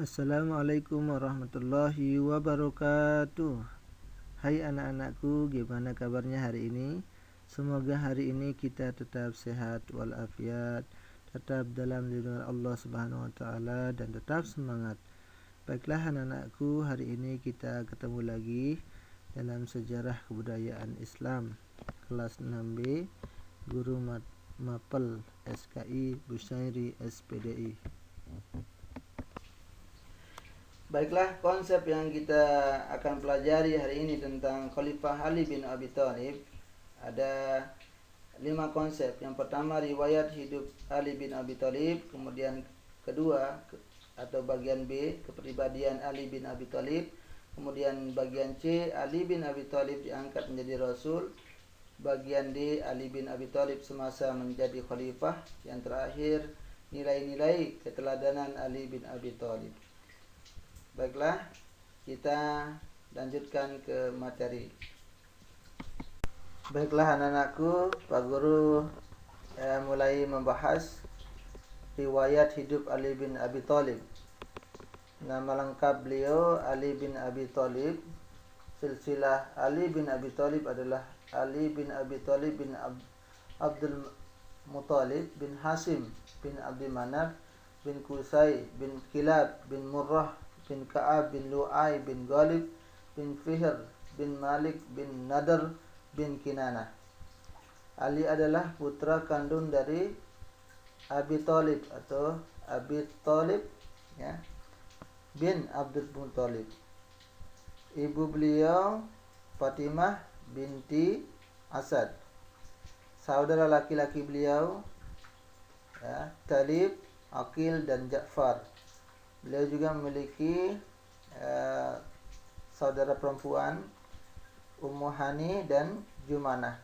Assalamualaikum warahmatullahi wabarakatuh. Hai anak-anakku, gimana kabarnya hari ini? Semoga hari ini kita tetap sehat walafiat, tetap dalam lindungan Allah Subhanahu wa taala dan tetap semangat. Baiklah anak-anakku, hari ini kita ketemu lagi dalam sejarah kebudayaan Islam kelas 6B, Guru Mapel SKI Busairi SPDI. Baiklah, konsep yang kita akan pelajari hari ini tentang Khalifah Ali bin Abi Thalib. Ada 5 konsep. Yang pertama, riwayat hidup Ali bin Abi Thalib. Kemudian kedua, atau bagian B, kepribadian Ali bin Abi Thalib. Kemudian bagian C, Ali bin Abi Thalib diangkat menjadi Rasul. Bagian D, Ali bin Abi Thalib semasa menjadi khalifah. Yang terakhir, nilai-nilai keteladanan Ali bin Abi Thalib. Baiklah, kita lanjutkan ke materi. Baiklah anak-anakku, Pak Guru mulai membahas riwayat hidup Ali bin Abi Thalib. Nama lengkap beliau Ali bin Abi Thalib. Silsilah Ali bin Abi Thalib adalah Ali bin Abi Thalib bin Abdul Muthalib bin Hasim bin Abdul Manaf bin Qusay bin Kilab bin Murrah bin Ka'ab bin Lu'ay bin Ghalib bin Fihr bin Malik bin Nadr bin Kinanah. Ali adalah putra kandung dari Abi Thalib atau Abi Thalib bin Abdul Muthalib. Ibu beliau Fatimah binti Asad. Saudara laki-laki beliau Talib, Aqil dan Ja'far. Beliau juga memiliki saudara perempuan Ummu Hani dan Jumanah.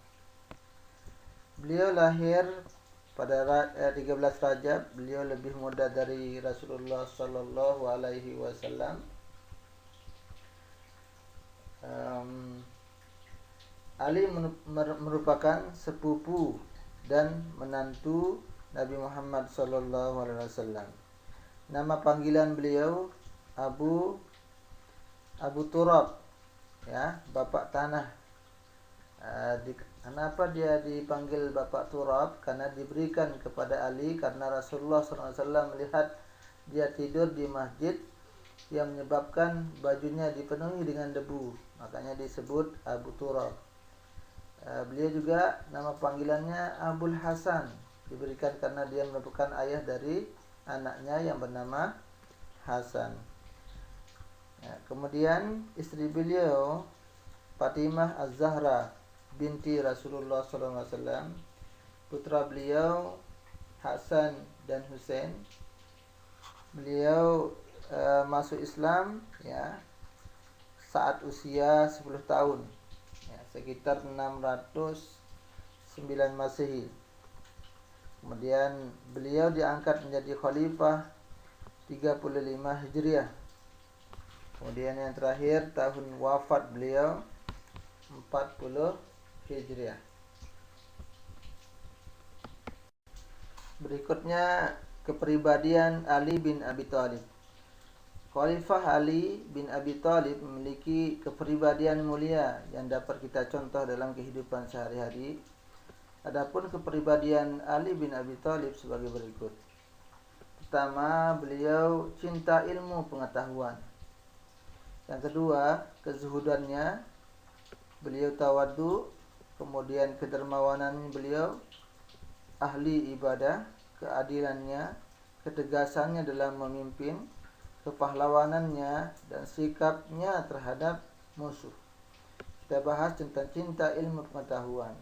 Beliau lahir pada 13 Rajab. Beliau lebih muda dari Rasulullah sallallahu alaihi wasallam. Ali merupakan sepupu dan menantu Nabi Muhammad sallallahu alaihi wasallam. Nama panggilan beliau Abu Turab, Bapak Tanah. Kenapa dia dipanggil Bapak Turab? Karena diberikan kepada Ali karena Rasulullah SAW melihat dia tidur di masjid yang menyebabkan bajunya dipenuhi dengan debu, makanya disebut Abu Turab. Beliau juga nama panggilannya Abul Hasan, diberikan karena dia merupakan ayah dari anaknya yang bernama Hasan. Kemudian istri beliau Fatimah Az-Zahra binti Rasulullah SAW. Putra beliau Hasan dan Husain. Beliau masuk Islam saat usia 10 tahun, sekitar 609 Masehi. Kemudian beliau diangkat menjadi khalifah 35 Hijriah. Kemudian yang terakhir tahun wafat beliau 40 Hijriah. Berikutnya kepribadian Ali bin Abi Thalib. Khalifah Ali bin Abi Thalib memiliki kepribadian mulia yang dapat kita contoh dalam kehidupan sehari-hari. Adapun kepribadian Ali bin Abi Thalib sebagai berikut. Pertama, beliau cinta ilmu pengetahuan. Yang kedua, kezuhudannya. Beliau tawadhu. Kemudian kedermawanan beliau, ahli ibadah, keadilannya, ketegasannya dalam memimpin, kepahlawanannya, dan sikapnya terhadap musuh. Kita bahas tentang cinta ilmu pengetahuan.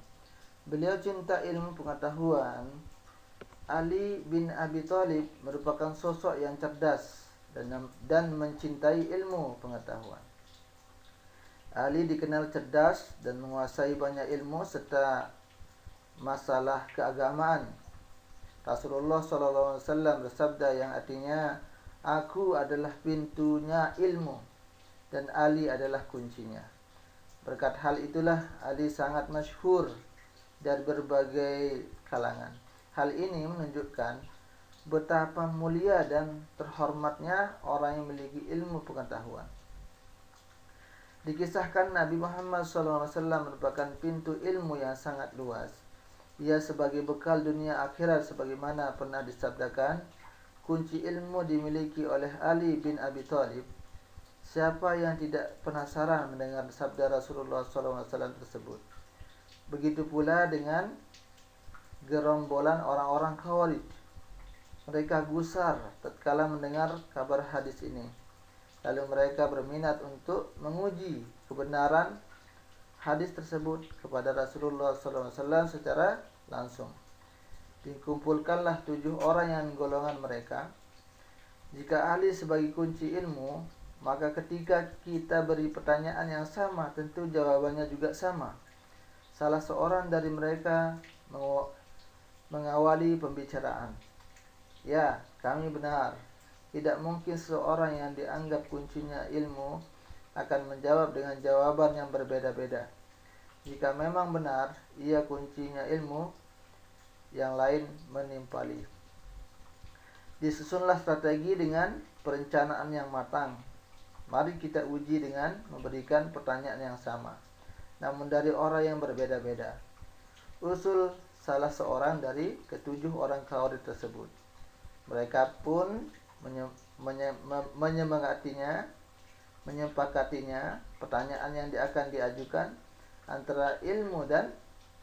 Beliau cinta ilmu pengetahuan. Ali bin Abi Thalib merupakan sosok yang cerdas dan mencintai ilmu pengetahuan. Ali dikenal cerdas dan menguasai banyak ilmu serta masalah keagamaan. Rasulullah SAW bersabda yang artinya, "Aku adalah pintunya ilmu dan Ali adalah kuncinya." Berkat hal itulah Ali sangat masyhur dari berbagai kalangan. Hal ini menunjukkan betapa mulia dan terhormatnya orang yang memiliki ilmu pengetahuan. Dikisahkan Nabi Muhammad SAW merupakan pintu ilmu yang sangat luas. Ia sebagai bekal dunia akhirat sebagaimana pernah disabdakan, kunci ilmu dimiliki oleh Ali bin Abi Thalib. Siapa yang tidak penasaran mendengar sabda Rasulullah SAW tersebut? Begitu pula dengan gerombolan orang-orang Khawarij. Mereka gusar tatkala mendengar kabar hadis ini. Lalu mereka berminat untuk menguji kebenaran hadis tersebut kepada Rasulullah SAW secara langsung. Dikumpulkanlah 7 orang yang golongan mereka. Jika ahli sebagai kunci ilmu, maka ketika kita beri pertanyaan yang sama, tentu jawabannya juga sama. Salah seorang dari mereka mengawali pembicaraan. Ya, kami benar. Tidak mungkin seorang yang dianggap kuncinya ilmu akan menjawab dengan jawaban yang berbeda-beda. Jika memang benar, ia kuncinya ilmu, yang lain menimpali. Disusunlah strategi dengan perencanaan yang matang. Mari kita uji dengan memberikan pertanyaan yang sama, namun dari orang yang berbeda-beda. Usul salah seorang dari ketujuh orang Khawarij tersebut. Mereka pun menyepakatinya pertanyaan yang akan diajukan antara ilmu dan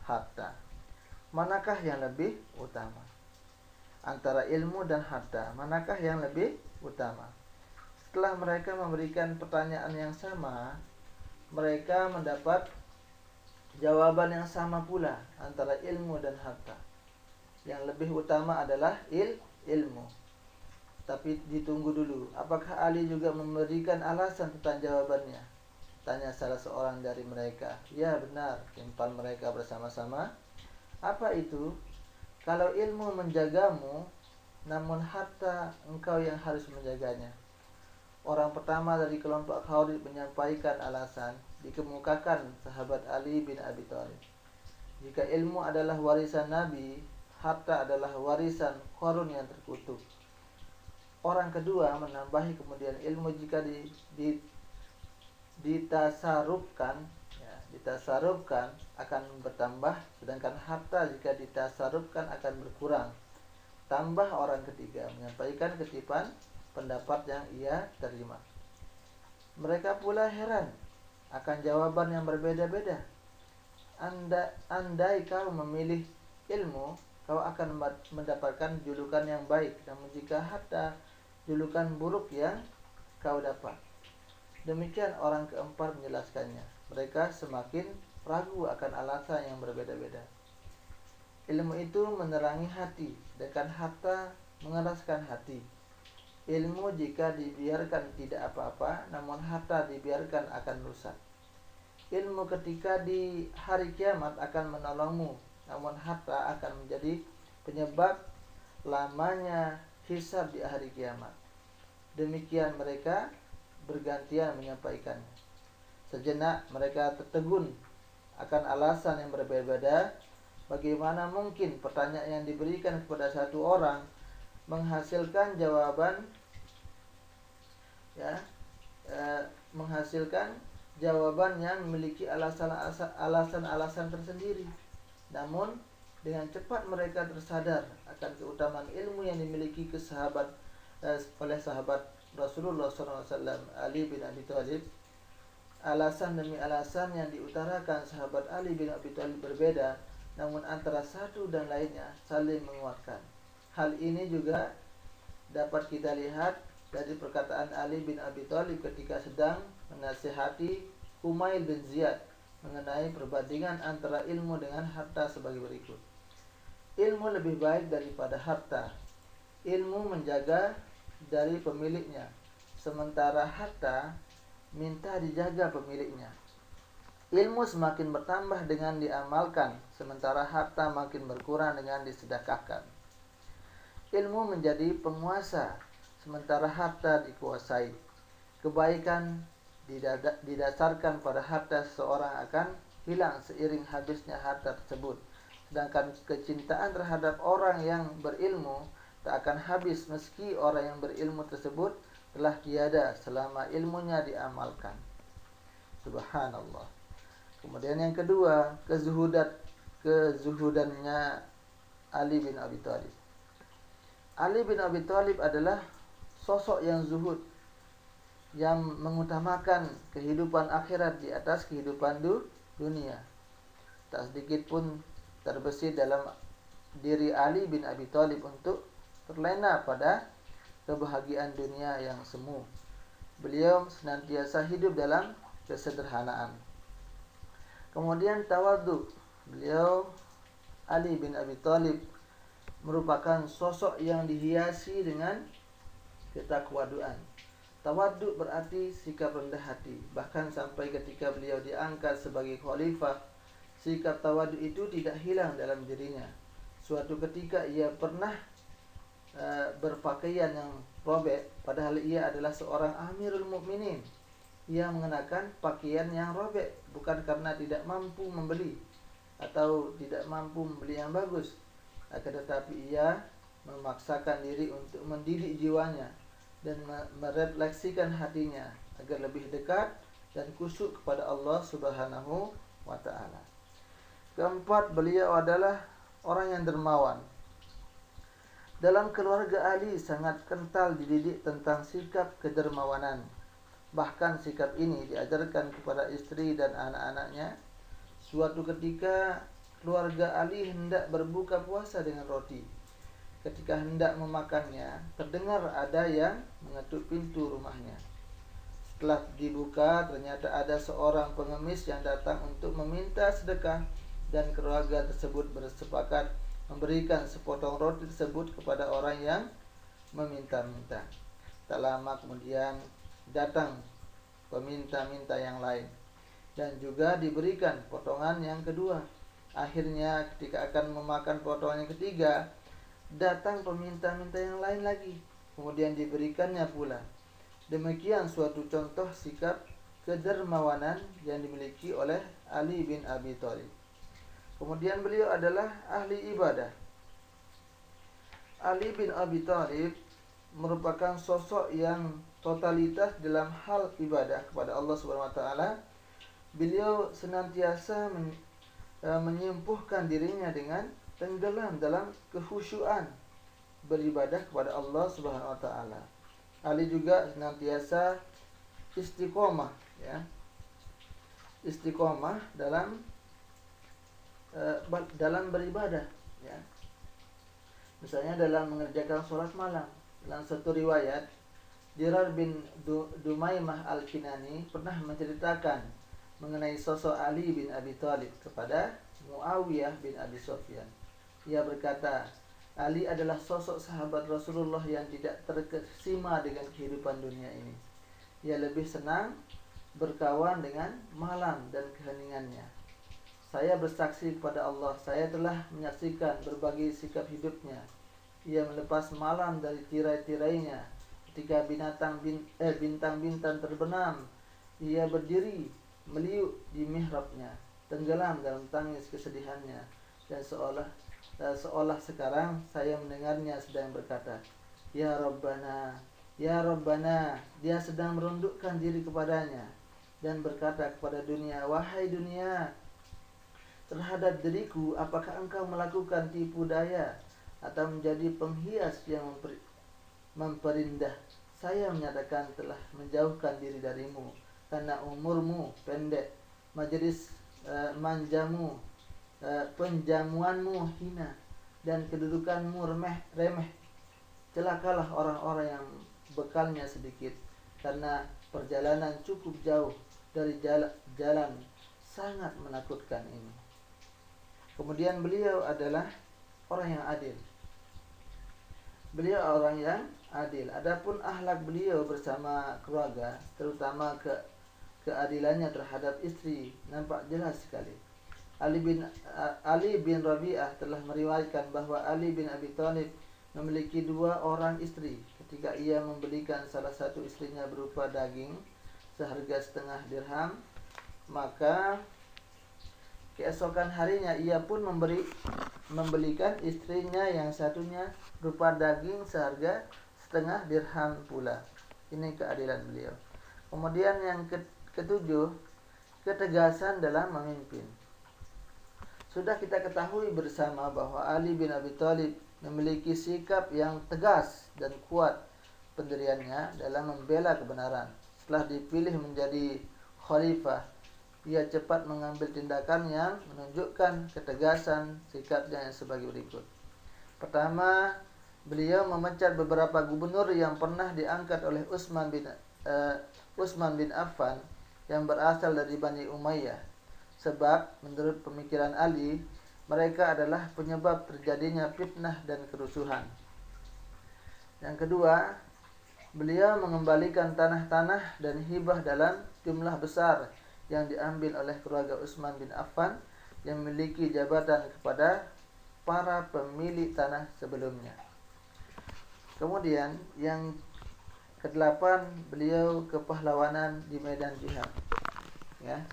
harta. Manakah yang lebih utama? Antara ilmu dan harta, manakah yang lebih utama? Setelah mereka memberikan pertanyaan yang sama, mereka mendapat jawaban yang sama pula antara ilmu dan harta. Yang lebih utama adalah ilmu. Tapi ditunggu dulu, apakah Ali juga memberikan alasan tentang jawabannya? Tanya salah seorang dari mereka. Ya benar, timpal mereka bersama-sama. Apa itu? Kalau ilmu menjagamu, namun harta engkau yang harus menjaganya. Orang pertama dari kelompok Khawarij menyampaikan alasan, dikemukakan sahabat Ali bin Abi Thalib. Jika ilmu adalah warisan Nabi, harta adalah warisan Qarun yang terkutuk. Orang kedua menambahi kemudian ilmu jika ditasarufkan akan bertambah, sedangkan harta jika ditasarufkan akan berkurang. Tambah orang ketiga menyampaikan ketipan pendapat yang ia terima. Mereka pula heran akan jawaban yang berbeda-beda. Andai kau memilih ilmu, kau akan mendapatkan julukan yang baik, namun jika harta, julukan buruk yang kau dapat. Demikian orang keempat menjelaskannya. Mereka semakin ragu akan alasan yang berbeda-beda. Ilmu itu menerangi hati, sedangkan harta mengeraskan hati. Ilmu jika dibiarkan tidak apa-apa, namun harta dibiarkan akan rusak. Ilmu ketika di hari kiamat akan menolongmu, namun harta akan menjadi penyebab lamanya hisab di hari kiamat. Demikian mereka bergantian menyampaikannya. Sejenak mereka tertegun akan alasan yang berbeda-beda. Bagaimana mungkin pertanyaan yang diberikan kepada satu orang menghasilkan jawaban yang memiliki alasan-alasan tersendiri. Namun dengan cepat mereka tersadar akan keutamaan ilmu yang dimiliki oleh sahabat Rasulullah SAW Ali bin Abi Thalib. Alasan demi alasan yang diutarakan sahabat Ali bin Abi Thalib berbeda, namun antara satu dan lainnya saling menguatkan. Hal ini juga dapat kita lihat dari perkataan Ali bin Abi Thalib ketika sedang menasihati Humail bin Ziyad mengenai perbandingan antara ilmu dengan harta sebagai berikut. Ilmu lebih baik daripada harta. Ilmu menjaga dari pemiliknya, sementara harta minta dijaga pemiliknya. Ilmu semakin bertambah dengan diamalkan, sementara harta makin berkurang dengan disedekahkan. Ilmu menjadi penguasa, sementara harta dikuasai. Kebaikan didasarkan pada harta seseorang akan hilang seiring habisnya harta tersebut. Sedangkan kecintaan terhadap orang yang berilmu tak akan habis meski orang yang berilmu tersebut telah tiada selama ilmunya diamalkan. Subhanallah. Kemudian yang kedua, kezuhudannya Ali bin Abi Thalib. Ali bin Abi Thalib adalah sosok yang zuhud, yang mengutamakan kehidupan akhirat di atas kehidupan dunia. Tak sedikit pun terbesit dalam diri Ali bin Abi Thalib untuk terlena pada kebahagiaan dunia yang semu. Beliau senantiasa hidup dalam kesederhanaan. Kemudian tawadhu. Beliau Ali bin Abi Thalib merupakan sosok yang dihiasi dengan ketakwaduan. Tawadhu berarti sikap rendah hati. Bahkan sampai ketika beliau diangkat sebagai khalifah, sikap tawadhu itu tidak hilang dalam dirinya. Suatu ketika ia pernah berpakaian yang robek, padahal ia adalah seorang Amirul Mukminin. Ia mengenakan pakaian yang robek bukan karena tidak mampu membeli atau tidak mampu membeli yang bagus, akan tetapi ia memaksakan diri untuk mendidik jiwanya dan merefleksikan hatinya agar lebih dekat dan khusyuk kepada Allah Subhanahu wa taala. Keempat, beliau adalah orang yang dermawan. Dalam keluarga Ali sangat kental dididik tentang sikap kedermawanan. Bahkan sikap ini diajarkan kepada istri dan anak-anaknya. Suatu ketika keluarga Ali hendak berbuka puasa dengan roti. Ketika hendak memakannya, terdengar ada yang mengetuk pintu rumahnya. Setelah dibuka, ternyata ada seorang pengemis yang datang untuk meminta sedekah, dan keluarga tersebut bersepakat memberikan sepotong roti tersebut kepada orang yang meminta-minta. Tak lama kemudian datang peminta-minta yang lain dan juga diberikan potongan yang kedua. Akhirnya ketika akan memakan potongan yang ketiga, datang peminta-minta yang lain lagi, kemudian diberikannya pula. Demikian suatu contoh sikap kedermawanan yang dimiliki oleh Ali bin Abi Thalib. Kemudian beliau adalah ahli ibadah. Ali bin Abi Thalib merupakan sosok yang totalitas dalam hal ibadah kepada Allah Subhanahu wa taala. Beliau senantiasa menyempuhkan dirinya dengan tenggelam dalam kekhusyuan beribadah kepada Allah Subhanahu wa taala. Ali juga senantiasa istiqomah, ya. Istiqomah dalam beribadah, ya. Misalnya dalam mengerjakan sholat malam. Dalam satu riwayat, Dirar bin Dumaimah Al-Kinani pernah menceritakan mengenai sosok Ali bin Abi Thalib kepada Muawiyah bin Abi Sufyan. Ia berkata, Ali adalah sosok sahabat Rasulullah yang tidak terkesima dengan kehidupan dunia ini. Ia lebih senang berkawan dengan malam dan keheningannya. Saya bersaksi kepada Allah, saya telah menyaksikan berbagai sikap hidupnya. Ia melepas malam dari tirai-tirainya. Ketika bintang-bintang terbenam, ia berdiri meliuk di mihrabnya, tenggelam dalam tangis kesedihannya, dan seolah sekarang saya mendengarnya sedang berkata, Ya Rabbana, Ya Rabbana. Dia sedang merundukkan diri kepadanya dan berkata kepada dunia, Wahai dunia, terhadap diriku, apakah engkau melakukan tipu daya atau menjadi penghias yang memperindah? Saya menyatakan telah menjauhkan diri darimu karena umurmu pendek, majelis manjamu, penjamuanmu hina, dan kedudukanmu remeh. Celakalah orang-orang yang bekalnya sedikit, karena perjalanan cukup jauh dari jalan sangat menakutkan ini. Kemudian beliau adalah orang yang adil. Beliau orang yang adil. Adapun akhlak beliau bersama keluarga, terutama keadilannya terhadap istri, nampak jelas sekali. Ali bin Rabi'ah telah meriwayatkan bahwa Ali bin Abi Thalib memiliki 2 orang istri. Ketika ia membelikan salah satu istrinya berupa daging seharga setengah dirham, maka keesokan harinya ia pun memberi membelikan istrinya yang satunya berupa daging seharga setengah dirham pula. Ini keadilan beliau. Kemudian yang ketujuh, ketegasan dalam memimpin. Sudah kita ketahui bersama bahwa Ali bin Abi Thalib memiliki sikap yang tegas dan kuat pendiriannya dalam membela kebenaran. Setelah dipilih menjadi khalifah, ia cepat mengambil tindakan yang menunjukkan ketegasan sikapnya yang sebagai berikut. Pertama, beliau memecat beberapa gubernur yang pernah diangkat oleh Utsman bin Affan yang berasal dari Bani Umayyah. Sebab menurut pemikiran Ali, mereka adalah penyebab terjadinya fitnah dan kerusuhan. Yang kedua, beliau mengembalikan tanah-tanah dan hibah dalam jumlah besar yang diambil oleh keluarga Utsman bin Affan yang memiliki jabatan kepada para pemilik tanah sebelumnya. Kemudian yang kedelapan, beliau kepahlawanan di medan jihad. Ya.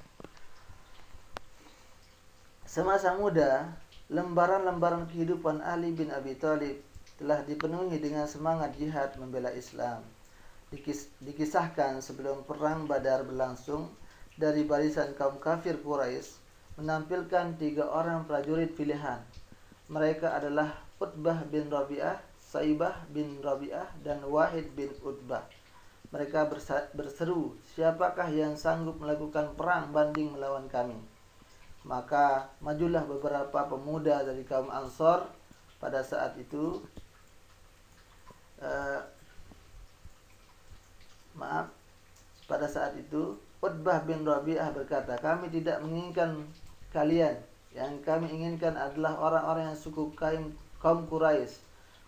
Semasa muda, lembaran-lembaran kehidupan Ali bin Abi Thalib telah dipenuhi dengan semangat jihad membela Islam. Dikisahkan sebelum perang Badar berlangsung, dari barisan kaum kafir Quraisy menampilkan 3 orang prajurit pilihan. Mereka adalah Utbah bin Rabi'ah, Saibah bin Rabi'ah, dan Wahid bin Utbah. Mereka berseru, "Siapakah yang sanggup melakukan perang banding melawan kami?" Maka majulah beberapa pemuda dari kaum Ansor pada saat itu. Pada saat itu Utbah bin Rabi'ah berkata, "Kami tidak menginginkan kalian. Yang kami inginkan adalah orang-orang yang suku kaum Quraisy."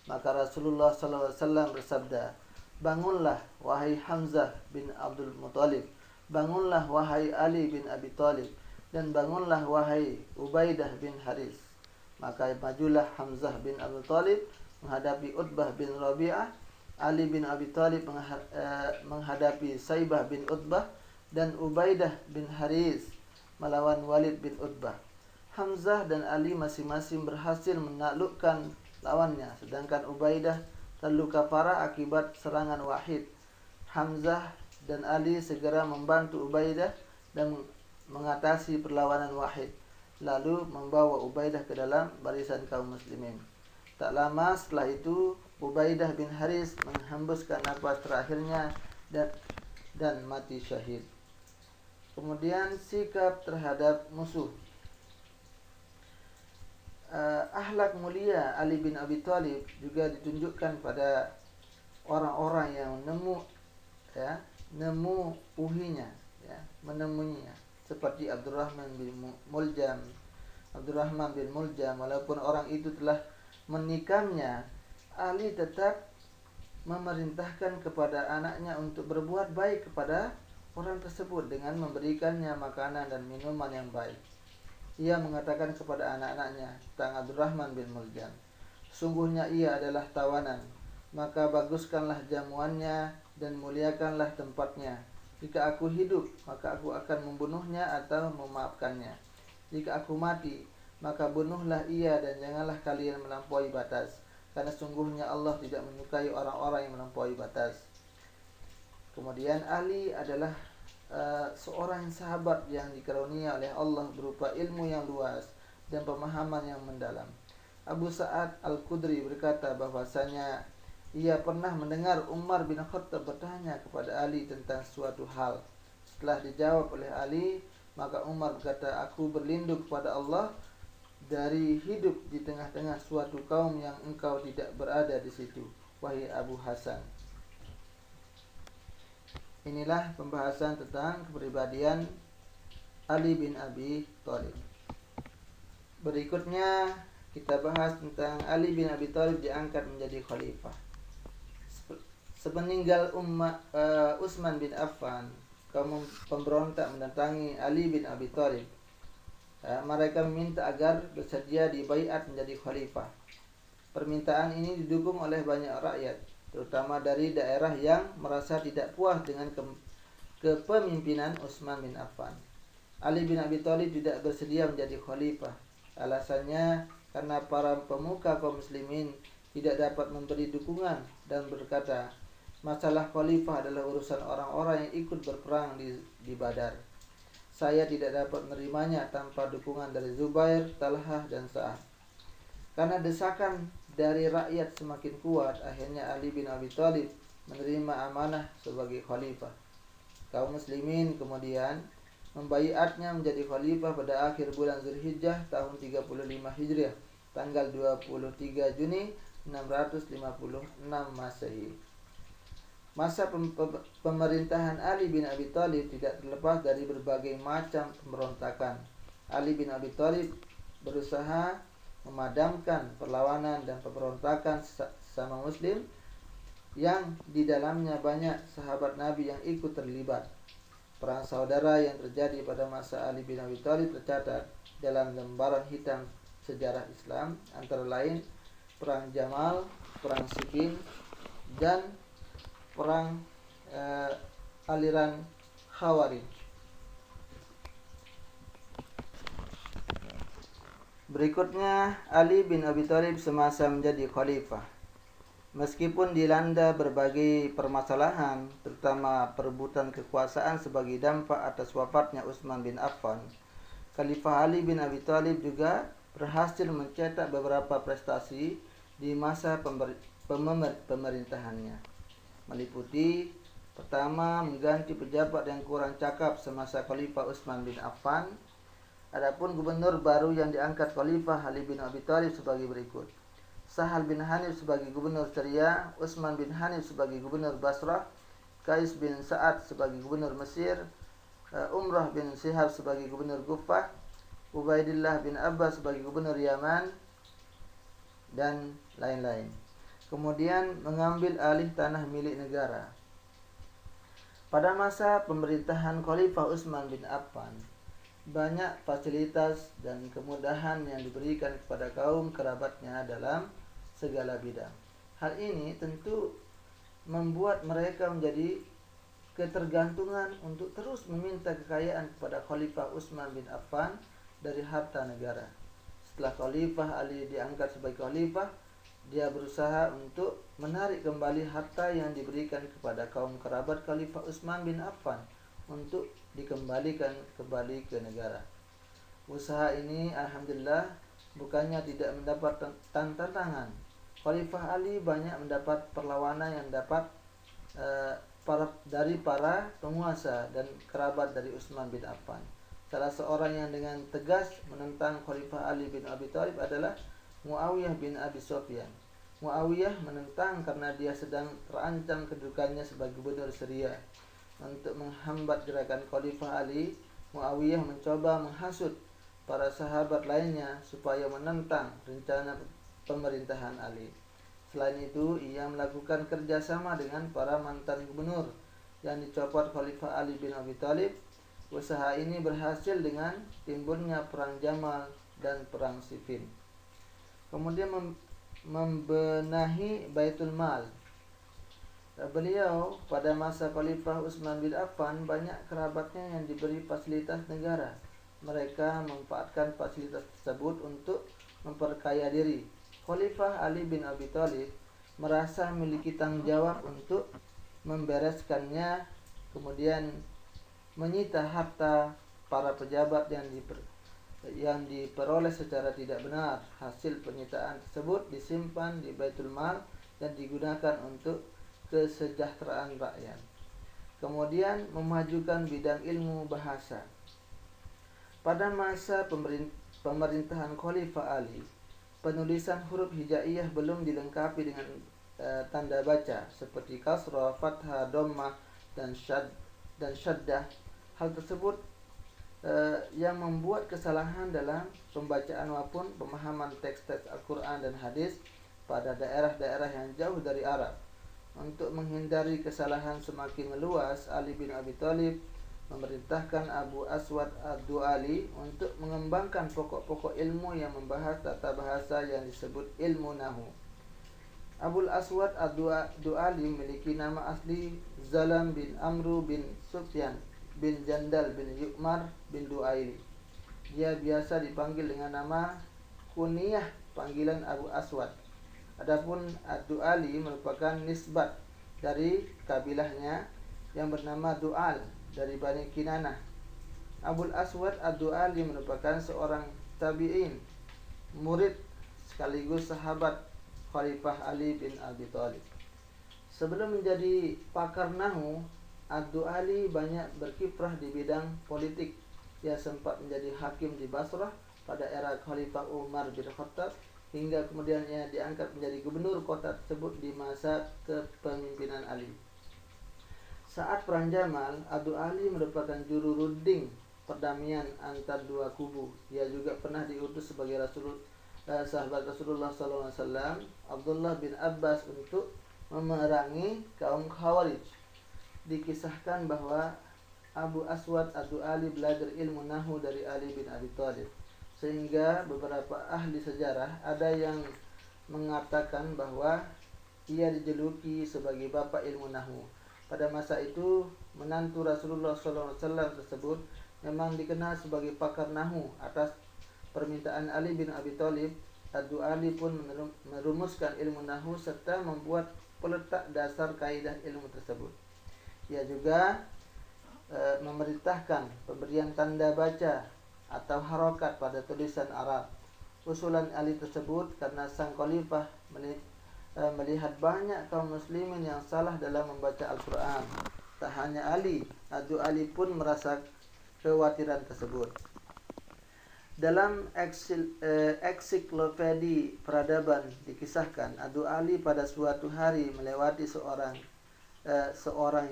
Maka Rasulullah SAW bersabda, "Bangunlah wahai Hamzah bin Abdul Muthalib, bangunlah wahai Ali bin Abi Thalib, dan bangunlah wahai Ubaidah bin Haris." Maka majulah Hamzah bin Abdul Thalib menghadapi Utbah bin Rabi'ah, Ali bin Abi Thalib menghadapi Saibah bin Utbah, dan Ubaidah bin Haris melawan Walid bin Utbah. Hamzah dan Ali masing-masing berhasil menaklukkan lawannya, sedangkan Ubaidah terluka parah akibat serangan Wahid. Hamzah dan Ali segera membantu Ubaidah dan mengatasi perlawanan Wahid, lalu membawa Ubaidah ke dalam barisan kaum muslimin. Tak lama setelah itu, Ubaidah bin Haris menghembuskan nafas terakhirnya dan mati syahid. Kemudian sikap terhadap musuh. Akhlak mulia Ali bin Abi Thalib juga ditunjukkan pada orang-orang yang menemuinya, seperti Abdurrahman bin Muljam. Walaupun orang itu telah menikamnya, Ali tetap memerintahkan kepada anaknya untuk berbuat baik kepada orang tersebut dengan memberikannya makanan dan minuman yang baik. Ia mengatakan kepada anak-anaknya tentang Abdurrahman bin Muljam, "Sungguhnya ia adalah tawanan, maka baguskanlah jamuannya dan muliakanlah tempatnya. Jika aku hidup, maka aku akan membunuhnya atau memaafkannya. Jika aku mati, maka bunuhlah ia dan janganlah kalian melampaui batas, karena sungguhnya Allah tidak menyukai orang-orang yang melampaui batas." Kemudian Ali adalah seorang sahabat yang dikarunia oleh Allah berupa ilmu yang luas dan pemahaman yang mendalam. Abu Sa'ad Al-Khudri berkata bahwasanya ia pernah mendengar Umar bin Khattab bertanya kepada Ali tentang suatu hal. Setelah dijawab oleh Ali, maka Umar berkata, "Aku berlindung kepada Allah dari hidup di tengah-tengah suatu kaum yang engkau tidak berada di situ, wahai Abu Hasan." Inilah pembahasan tentang kepribadian Ali bin Abi Thalib. Berikutnya kita bahas tentang Ali bin Abi Thalib diangkat menjadi khalifah. Sepeninggal Utsman bin Affan, kaum pemberontak mendatangi Ali bin Abi Thalib. Mereka meminta agar bersedia dibaiat menjadi khalifah. Permintaan ini didukung oleh banyak rakyat, terutama dari daerah yang merasa tidak puas dengan kepemimpinan Utsman bin Affan. Ali bin Abi Thalib tidak bersedia menjadi khalifah. Alasannya, karena para pemuka kaum muslimin tidak dapat memberi dukungan dan berkata, masalah khalifah adalah urusan orang-orang yang ikut berperang di Badar. Saya tidak dapat menerimanya tanpa dukungan dari Zubair, Talhah, dan Sa'ad. Karena desakan dari rakyat semakin kuat, akhirnya Ali bin Abi Thalib menerima amanah sebagai khalifah. Kaum muslimin kemudian membaiatnya menjadi khalifah pada akhir bulan Zulhijjah tahun 35 Hijriah, tanggal 23 Juni 656 Masehi. Masa pemerintahan Ali bin Abi Thalib tidak terlepas dari berbagai macam pemberontakan. Ali bin Abi Thalib berusaha memadamkan perlawanan dan pemberontakan sesama muslim yang di dalamnya banyak sahabat Nabi yang ikut terlibat. Perang saudara yang terjadi pada masa Ali bin Abi Thalib tercatat dalam lembaran hitam sejarah Islam, antara lain Perang Jamal, Perang Siffin, dan Perang aliran Khawarij. Berikutnya, Ali bin Abi Thalib semasa menjadi khalifah. Meskipun dilanda berbagai permasalahan, terutama perebutan kekuasaan sebagai dampak atas wafatnya Utsman bin Affan, Khalifah Ali bin Abi Thalib juga berhasil mencetak beberapa prestasi di masa pemerintahannya, meliputi pertama, mengganti pejabat yang kurang cakap semasa Khalifah Utsman bin Affan. Adapun gubernur baru yang diangkat Khalifah Ali bin Abi Thalib sebagai berikut: Sahal bin Hanif sebagai gubernur Syria, Utsman bin Hanif sebagai gubernur Basrah, Qais bin Sa'ad sebagai gubernur Mesir, Umrah bin Shihab sebagai gubernur Kufah, Ubaidillah bin Abbas sebagai gubernur Yaman, dan lain-lain. Kemudian mengambil alih tanah milik negara. Pada masa pemerintahan Khalifah Utsman bin Affan, banyak fasilitas dan kemudahan yang diberikan kepada kaum kerabatnya dalam segala bidang. Hal ini tentu membuat mereka menjadi ketergantungan untuk terus meminta kekayaan kepada Khalifah Utsman bin Affan dari harta negara. Setelah Khalifah Ali diangkat sebagai khalifah, dia berusaha untuk menarik kembali harta yang diberikan kepada kaum kerabat Khalifah Utsman bin Affan untuk dikembalikan kembali ke negara. Usaha ini alhamdulillah bukannya tidak mendapat tantangan. Khalifah Ali banyak mendapat perlawanan yang dari para penguasa dan kerabat dari Utsman bin Affan. Salah seorang yang dengan tegas menentang Khalifah Ali bin Abi Thalib adalah Muawiyah bin Abi Sufyan. Muawiyah menentang karena dia sedang terancam kedudukannya sebagai gubernur Syria. Untuk menghambat gerakan Khalifah Ali, Muawiyah mencoba menghasut para sahabat lainnya supaya menentang rencana pemerintahan Ali. Selain itu, ia melakukan kerjasama dengan para mantan gubernur yang dicopot Khalifah Ali bin Abi Thalib. Usaha ini berhasil dengan timbulnya Perang Jamal dan Perang Siffin. Kemudian membenahi Baitul Mal. Beliau pada masa Khalifah Utsman bin Affan banyak kerabatnya yang diberi fasilitas negara. Mereka memanfaatkan fasilitas tersebut untuk memperkaya diri. Khalifah Ali bin Abi Thalib merasa memiliki tanggung jawab untuk membereskannya, kemudian menyita harta para pejabat yang diperoleh secara tidak benar. Hasil penyitaan tersebut disimpan di Baitul Mal dan digunakan untuk kesejahteraan rakyat. Kemudian memajukan bidang ilmu bahasa. Pada masa pemerintahan Khalifah Ali, penulisan huruf hijaiyah belum dilengkapi dengan tanda baca seperti kasrah, fathah, dhammah, dan syaddah. Hal tersebut yang membuat kesalahan dalam pembacaan maupun pemahaman teks-teks Al-Quran dan hadis pada daerah-daerah yang jauh dari Arab. Untuk menghindari kesalahan semakin meluas, Ali bin Abi Thalib memerintahkan Abu Aswad ad-Du'ali untuk mengembangkan pokok-pokok ilmu yang membahas tata bahasa yang disebut ilmu nahu. Abul Aswad ad-Du'ali memiliki nama asli Zalam bin Amru bin Sufyan bin Jandal bin Yu'mar bin Du'aili. Dia biasa dipanggil dengan nama kunyah panggilan Abu Aswad. Adapun Ad-Du'ali merupakan nisbat dari kabilahnya yang bernama Du'al dari Bani Kinanah. Abul Aswad Ad-Du'ali merupakan seorang tabi'in, murid sekaligus sahabat Khalifah Ali bin Abi Thalib. Sebelum menjadi pakar nahu, Ad-Du'ali banyak berkiprah di bidang politik. Ia sempat menjadi hakim di Basrah pada era Khalifah Umar bin Khattab, hingga kemudian ia diangkat menjadi gubernur kota tersebut di masa kepemimpinan Ali. Saat Perang Jamal, Ad-Du'ali merupakan juru runding perdamaian antar dua kubu. Ia juga pernah diutus sebagai sahabat Rasulullah SAW, Abdullah bin Abbas, untuk memerangi kaum Khawarij. Dikisahkan bahwa Abu Aswad Ad-Du'ali belajar ilmu nahu dari Ali bin Abi Thalib, sehingga beberapa ahli sejarah ada yang mengatakan bahwa ia dijuluki sebagai bapak ilmu nahu. Pada masa itu, menantu Rasulullah SAW tersebut memang dikenal sebagai pakar nahu. Atas permintaan Ali bin Abi Thalib, Ad-Du'ali pun merumuskan ilmu nahu serta membuat peletak dasar kaidah ilmu tersebut. Ia juga memerintahkan pemberian tanda baca atau harokat pada tulisan Arab. Usulan Ali tersebut karena sang khalifah melihat banyak kaum muslimin yang salah dalam membaca Al-Quran. Tak hanya Ali, Ad-Du'ali pun merasa kekhawatiran tersebut. Dalam ensiklopedi peradaban dikisahkan Ad-Du'ali pada suatu hari melewati seorang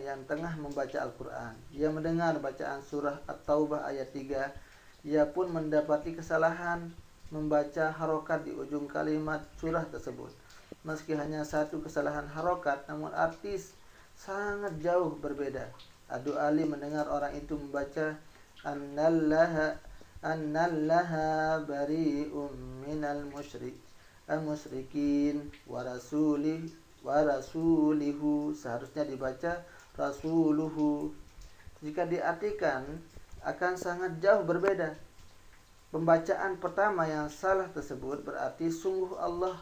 yang tengah membaca Al-Quran. Ia mendengar bacaan surah At-Taubah ayat 3. Ia pun mendapati kesalahan membaca harokat di ujung kalimat surah tersebut. Meski hanya satu kesalahan harokat, namun arti sangat jauh berbeda. Ad-Du'ali mendengar orang itu membaca annallaha bari'um minal musyrikin wa rasulihu. Seharusnya dibaca rasuluhu. Jika diartikan akan sangat jauh berbeda. Pembacaan pertama yang salah tersebut berarti sungguh Allah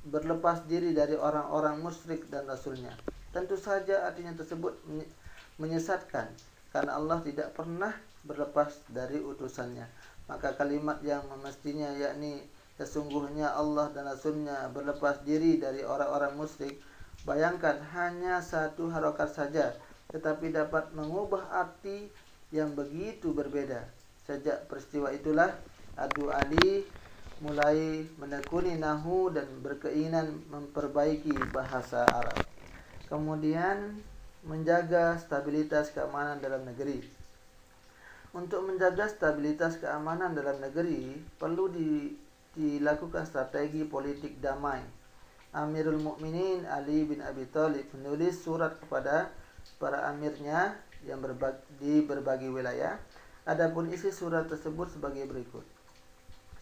berlepas diri dari orang-orang musyrik dan rasulnya. Tentu saja artinya tersebut menyesatkan, karena Allah tidak pernah berlepas dari utusannya. Maka kalimat yang mestinya yakni sesungguhnya Allah dan rasulnya berlepas diri dari orang-orang musyrik, bayangkan hanya satu harokat saja, tetapi dapat mengubah arti yang begitu berbeda. Sejak peristiwa itulah Ad-Du'ali mulai menekuni nahu dan berkeinginan memperbaiki bahasa Arab. Kemudian menjaga stabilitas keamanan dalam negeri. Untuk menjaga stabilitas keamanan dalam negeri perlu dilakukan strategi politik damai. Amirul Mukminin Ali bin Abi Thalib menulis surat kepada para amirnya yang di berbagai wilayah. Adapun isi surat tersebut sebagai berikut.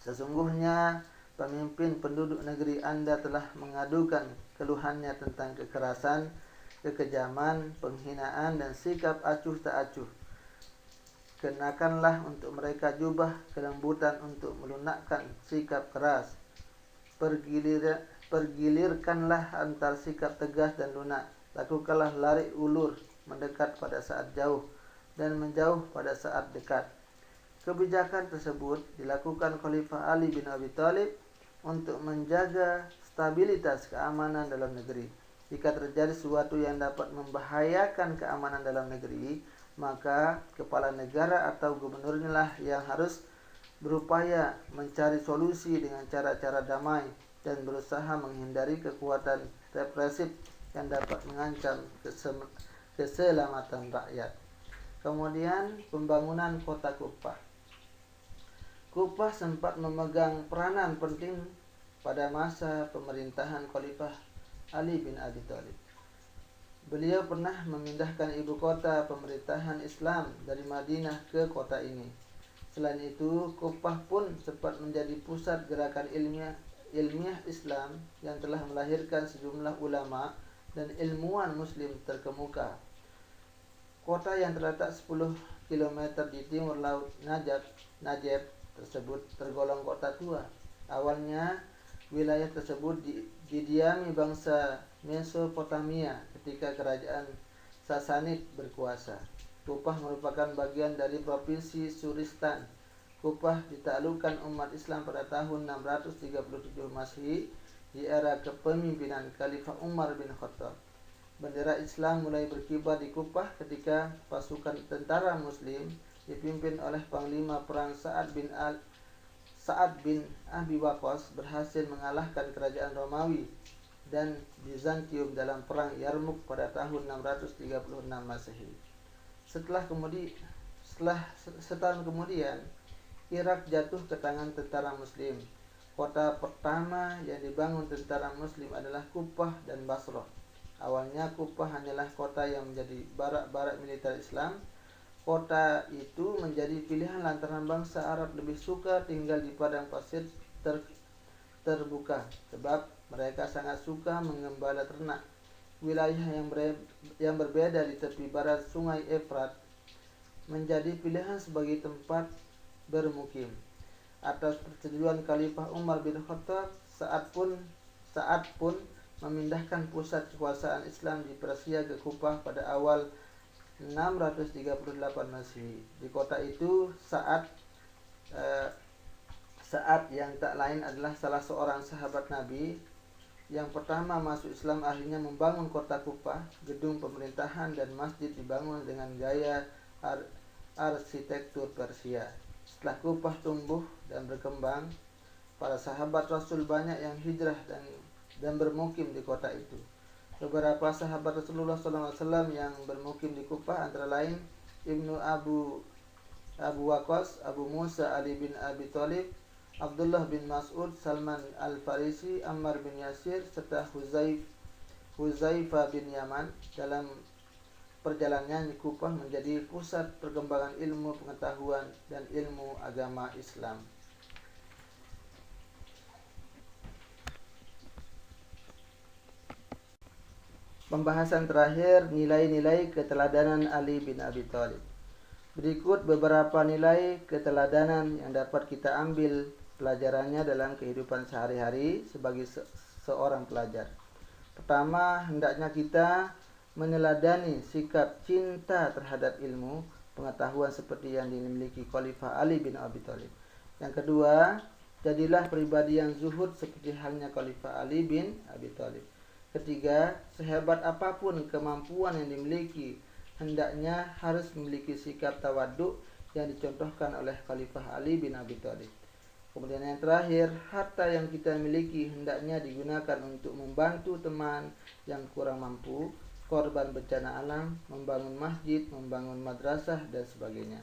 Sesungguhnya pemimpin penduduk negeri Anda telah mengadukan keluhannya tentang kekerasan, kekejaman, penghinaan, dan sikap acuh tak acuh. Kenakanlah untuk mereka jubah kelembutan untuk melunakkan sikap keras. Pergilirkanlah antar sikap tegas dan lunak. Lakukanlah lari ulur, mendekat pada saat jauh dan menjauh pada saat dekat. Kebijakan tersebut dilakukan Khalifah Ali bin Abi Thalib untuk menjaga stabilitas keamanan dalam negeri. Jika terjadi sesuatu yang dapat membahayakan keamanan dalam negeri, maka kepala negara atau gubernurnya lah yang harus berupaya mencari solusi dengan cara-cara damai dan berusaha menghindari kekuatan represif yang dapat mengancam keselamatan rakyat. Kemudian pembangunan kota Kufah. Kufah sempat memegang peranan penting pada masa pemerintahan Khalifah Ali bin Abi Thalib. Beliau pernah memindahkan ibu kota pemerintahan Islam dari Madinah ke kota ini. Selain itu, Kufah pun sempat menjadi pusat gerakan ilmiah Islam yang telah melahirkan sejumlah ulama dan ilmuwan muslim terkemuka. Kota yang terletak 10 km di timur laut Najaf tersebut tergolong kota tua. Awalnya Wilayah tersebut didiami bangsa Mesopotamia ketika kerajaan Sasanid berkuasa. Kupah merupakan bagian dari provinsi Suristan. Kupah ditaklukkan umat Islam pada tahun 637 Masehi di era kepemimpinan Khalifah Umar bin Khattab. Bendera Islam mulai berkibar di Kupah ketika pasukan tentara Muslim dipimpin oleh Panglima Perang Sa'ad bin Abi Waqqas berhasil mengalahkan kerajaan Romawi dan Bizantium dalam perang Yarmuk pada tahun 636 Masehi. Setahun kemudian, Irak jatuh ke tangan tentara Muslim. Kota pertama yang dibangun tentara Muslim adalah Kupah dan Basrah. Awalnya Kupah hanyalah kota yang menjadi barak-barak militer Islam. Kota itu menjadi pilihan lantaran bangsa Arab lebih suka tinggal di padang pasir terbuka, sebab mereka sangat suka mengembala ternak. Wilayah yang berbeda di tepi barat sungai Efrat menjadi pilihan sebagai tempat bermukim. Atas persetujuan Khalifah Umar bin Khattab, saat pun memindahkan pusat kekuasaan Islam di Persia ke Kupah pada awal 638 Masehi. Di kota itu saat yang tak lain adalah salah seorang sahabat Nabi yang pertama masuk Islam akhirnya membangun kota Kupah. Gedung pemerintahan dan masjid dibangun dengan gaya arsitektur Persia. Setelah Kupah tumbuh dan berkembang, para sahabat Rasul banyak yang hijrah dan bermukim di kota itu. Beberapa sahabat Rasulullah SAW yang bermukim di Kupah antara lain Ibnu Abu Waqqas, Abu Musa Ali bin Abi Thalib, Abdullah bin Mas'ud, Salman Al-Farisi, Ammar bin Yasir, serta Huzaifah bin Yaman. Dalam perjalanannya Kupah menjadi pusat perkembangan ilmu pengetahuan dan ilmu agama Islam. Pembahasan terakhir, nilai-nilai keteladanan Ali bin Abi Thalib. Berikut beberapa nilai keteladanan yang dapat kita ambil pelajarannya dalam kehidupan sehari-hari sebagai seorang pelajar. Pertama, hendaknya kita meneladani sikap cinta terhadap ilmu pengetahuan seperti yang dimiliki Khalifah Ali bin Abi Thalib. Yang kedua, jadilah pribadi yang zuhud seperti halnya Khalifah Ali bin Abi Thalib. Ketiga, sehebat apapun kemampuan yang dimiliki, hendaknya harus memiliki sikap tawaduk yang dicontohkan oleh Khalifah Ali bin Abi Thalib. Kemudian yang terakhir, harta yang kita miliki hendaknya digunakan untuk membantu teman yang kurang mampu, korban bencana alam, membangun masjid, membangun madrasah, dan sebagainya.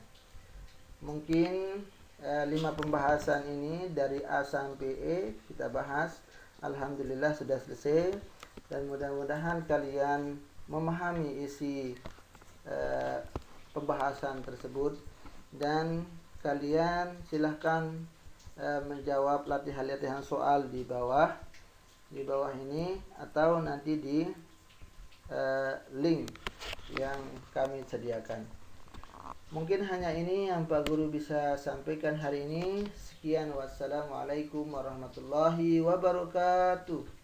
Mungkin 5 pembahasan ini dari A sampai E kita bahas. Alhamdulillah sudah selesai. Dan mudah-mudahan kalian memahami isi pembahasan tersebut, dan kalian silahkan menjawab latihan-latihan soal di bawah ini atau nanti di link yang kami sediakan. Mungkin hanya ini yang Pak Guru bisa sampaikan hari ini. Sekian, wassalamualaikum warahmatullahi wabarakatuh.